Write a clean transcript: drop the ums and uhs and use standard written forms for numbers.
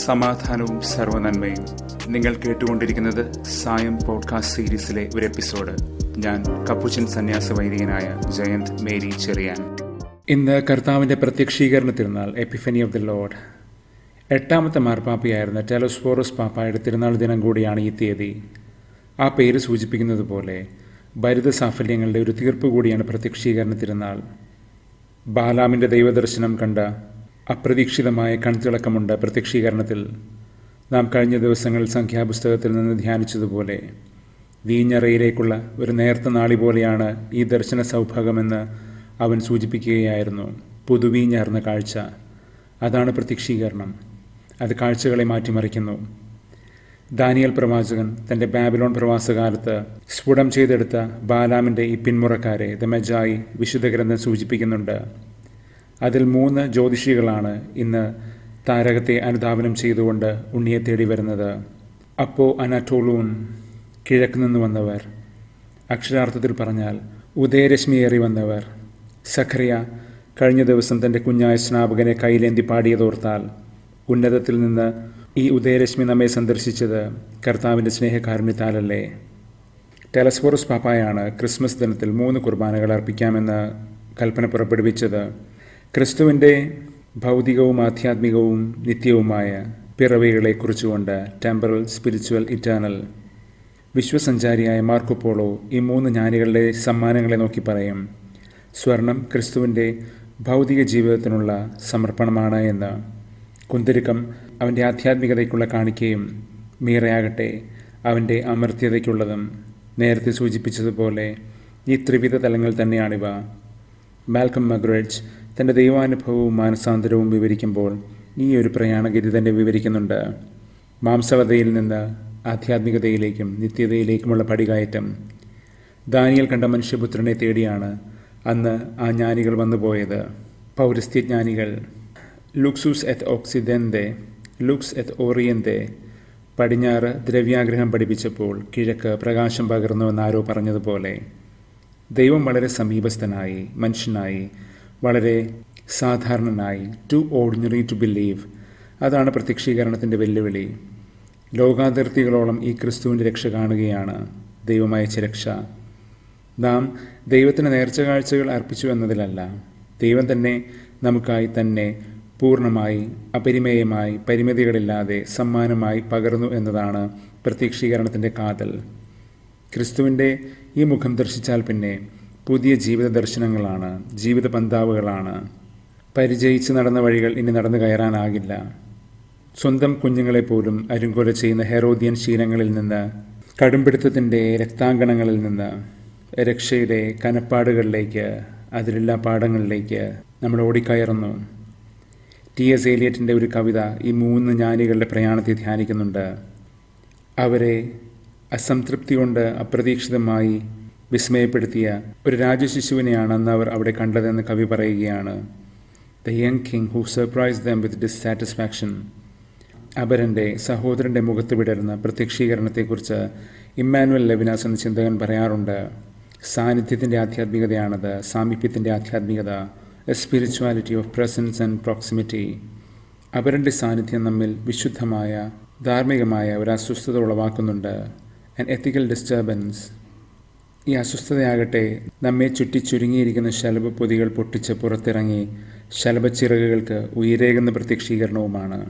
സമാധാനവും സർവ്വനന്മയും. നിങ്ങൾ കേട്ടുകൊണ്ടിരിക്കുന്നത് സായം പോഡ്കാസ്റ്റ് സീരീസിലെ ഒരു എപ്പിസോഡ്. ഞാൻ കപ്പുച്ചൻ സന്യാസ വൈദികനായ ജയന്ത് മേരി ചെറിയാൻ. ഇന്ന് കർത്താവിൻ്റെ പ്രത്യക്ഷീകരണ തിരുനാൾ, എപ്പിഫനി ഓഫ് ദി ലോർഡ്. 8ാമത്തെ മാർപ്പാപ്പയായിരുന്ന ടെലോസ്ഫോറസ് പാപ്പായുടെ തിരുനാൾ ദിനം കൂടിയാണ് ഈ തീയതി. ആ പേര് സൂചിപ്പിക്കുന്നത് പോലെ ഭരിത സാഫല്യങ്ങളുടെ ഒരു തീർപ്പ് കൂടിയാണ് പ്രത്യക്ഷീകരണ തിരുനാൾ. ബാലാമിൻ്റെ ദൈവദർശനം കണ്ട അപ്രതീക്ഷിതമായ കൺതിളക്കമുണ്ട് പ്രത്യക്ഷീകരണത്തിൽ. നാം കഴിഞ്ഞ ദിവസങ്ങളിൽ സംഖ്യാപുസ്തകത്തിൽ നിന്ന് ധ്യാനിച്ചതുപോലെ വീഞ്ഞറയിലേക്കുള്ള ഒരു നേർത്ത നാളി പോലെയാണ് ഈ ദർശന സൗഭാഗമെന്ന് അവൻ സൂചിപ്പിക്കുകയായിരുന്നു. പുതുവീഞ്ഞാർന്ന കാഴ്ച, അതാണ് പ്രത്യക്ഷീകരണം. അത് കാഴ്ചകളെ മാറ്റിമറിക്കുന്നു. ദാനിയേൽ പ്രവാചകൻ തൻ്റെ ബാബിലോൺ പ്രവാസകാലത്ത് സ്ഫുടം ചെയ്തെടുത്ത ബാലാമിൻ്റെ ഈ പിന്മുറക്കാരെ ദ മെജായി വിശുദ്ധ ഗ്രന്ഥം സൂചിപ്പിക്കുന്നുണ്ട്. അതിൽ 3 ജ്യോതിഷികളാണ് ഇന്ന് താരകത്തെ അനുധാവനം ചെയ്തുകൊണ്ട് ഉണ്ണിയെ തേടി വരുന്നത്. അപ്പോ അനാറ്റോളൂൺ, കിഴക്ക് നിന്ന് വന്നവർ, അക്ഷരാർത്ഥത്തിൽ പറഞ്ഞാൽ ഉദയരശ്മിയേറി വന്നവർ. സഖറിയ കഴിഞ്ഞ ദിവസം തൻ്റെ കുഞ്ഞായ സ്നാപകനെ കൈലേന്തി പാടിയതോർത്താൽ ഉന്നതത്തിൽ നിന്ന് ഈ ഉദയരശ്മി നമ്മെ സന്ദർശിച്ചത് കർത്താവിൻ്റെ സ്നേഹകാരുണ്യത്താലല്ലേ. ടെലസ്ഫോറസ് പാപ്പായാണ് ക്രിസ്മസ് ദിനത്തിൽ 3 കുർബാനകൾ അർപ്പിക്കാമെന്ന് കൽപ്പന പുറപ്പെടുവിച്ചത്. ക്രിസ്തുവിൻ്റെ ഭൗതികവും ആധ്യാത്മികവും നിത്യവുമായ പിറവികളെ കുറിച്ചുകൊണ്ട് ടെമ്പറൽ, സ്പിരിച്വൽ, ഇറ്റേണൽ. വിശ്വസഞ്ചാരിയായ മാർക്കോപോളോ ഈ 3 ജ്ഞാനികളുടെ സമ്മാനങ്ങളെ നോക്കി പറയും, സ്വർണം ക്രിസ്തുവിൻ്റെ ഭൗതിക ജീവിതത്തിനുള്ള സമർപ്പണമാണ് എന്ന്. കുന്തിരുക്കം അവൻ്റെ ആധ്യാത്മികതയ്ക്കുള്ള കാണിക്കയും മീറയാകട്ടെ അവൻ്റെ അമർത്യതയ്ക്കുള്ളതും. നേരത്തെ സൂചിപ്പിച്ചതുപോലെ ഈ ത്രിവിധ തലങ്ങൾ തന്നെയാണിവ. മാൽക്കം മഗ്രിഡ്ജ് തൻ്റെ ദൈവാനുഭവവും മാനസാന്തരവും വിവരിക്കുമ്പോൾ ഈ ഒരു പ്രയാണഗതി തന്നെ വിവരിക്കുന്നുണ്ട്. മാംസളതയിൽ നിന്ന് ആധ്യാത്മികതയിലേക്കും നിത്യതയിലേക്കുമുള്ള പടികയറ്റം. ദാനിയേൽ കണ്ട മനുഷ്യപുത്രനെ തേടിയാണ് അന്ന് ആ ജ്ഞാനികൾ വന്നുപോയത്. പൗരസ്ത്യജ്ഞാനികൾ. ലുക്സുസ് എത്ത് ഓക്സിദെന്തെ, ലുക്സ് എത്ത് ഓറിയന്തെ. പടിഞ്ഞാറ് ദ്രവ്യാഗ്രഹം പഠിപ്പിച്ചപ്പോൾ കിഴക്ക് പ്രകാശം പകർന്നുവെന്നാരോ പറഞ്ഞതുപോലെ ദൈവം വളരെ സമീപസ്ഥനായി, മനുഷ്യനായി, വളരെ സാധാരണനായി. Too ordinary to believe. അതാണ് പ്രത്യക്ഷീകരണത്തിൻ്റെ വെല്ലുവിളി. ലോകാതിർത്തികളോളം ഈ ക്രിസ്തുവിൻ്റെ രക്ഷ കാണുകയാണ്, ദൈവമയച്ച രക്ഷ. നാം ദൈവത്തിന് നേർച്ച കാഴ്ചകൾ അർപ്പിച്ചു എന്നതിലല്ല, ദൈവം തന്നെ നമുക്കായി തന്നെ പൂർണ്ണമായി, അപരിമേയമായി, പരിമിതികളില്ലാതെ സമ്മാനമായി പകർന്നു എന്നതാണ് പ്രത്യക്ഷീകരണത്തിൻ്റെ കാതൽ. ക്രിസ്തുവിൻ്റെ ഈ മുഖം ദർശിച്ചാൽ പിന്നെ പുതിയ ജീവിത ദർശനങ്ങളാണ്, ജീവിത പന്താവുകളാണ്. പരിചയിച്ച് നടന്ന വഴികൾ ഇനി നടന്നു കയറാനാകില്ല. സ്വന്തം കുഞ്ഞുങ്ങളെപ്പോലും അരുങ്കൊല ചെയ്യുന്ന ഹെറോദിയൻ ശീലങ്ങളിൽ നിന്ന്, കടുംപിടുത്തത്തിൻ്റെ രക്താങ്കണങ്ങളിൽ നിന്ന് രക്ഷയുടെ കനപ്പാടുകളിലേക്ക്, അതിലെല്ലാ പാഠങ്ങളിലേക്ക് നമ്മൾ ഓടിക്കയറുന്നു. T.S. എലിയറ്റിൻ്റെ ഒരു കവിത ഈ 3 ജ്ഞാനികളുടെ പ്രയാണത്തെ ധ്യാനിക്കുന്നുണ്ട്. അവരെ അസംതൃപ്തി കൊണ്ട് അപ്രതീക്ഷിതമായി വിസ്മയപ്പെടുത്തിയ ഒരു രാജശിശുവിനെയാണ് അന്ന് അവർ അവിടെ കണ്ടതെന്ന് കവി പറയുകയാണ്. The young king who surprise them with dissatisfaction. അപരൻ്റെ, സഹോദരൻ്റെ മുഖത്ത് വിടരുന്ന പ്രത്യക്ഷീകരണത്തെക്കുറിച്ച് ഇമ്മാനുവൽ ലെവിനാസ് എന്ന ചിന്തകൻ പറയാറുണ്ട്. സാന്നിധ്യത്തിൻ്റെ ആധ്യാത്മികതയാണത്, സാമീപ്യത്തിൻ്റെ ആധ്യാത്മികത, a spirituality of presence and proximity. അപരൻ്റെ സാന്നിധ്യം നമ്മിൽ വിശുദ്ധമായ, ധാർമ്മികമായ ഒരു അസ്വസ്ഥത ഉളവാക്കുന്നുണ്ട്, ആൻ എത്തിക്കൽ ഡിസ്റ്റർബൻസ്. ഈ അസ്വസ്ഥതയാകട്ടെ നമ്മെ ചുറ്റി ചുരുങ്ങിയിരിക്കുന്ന ശലഭപ്പൊതികൾ പൊട്ടിച്ച് പുറത്തിറങ്ങി ശലഭച്ചിറകുകൾക്ക് ഉയരേകുന്ന പ്രത്യക്ഷീകരണവുമാണ്.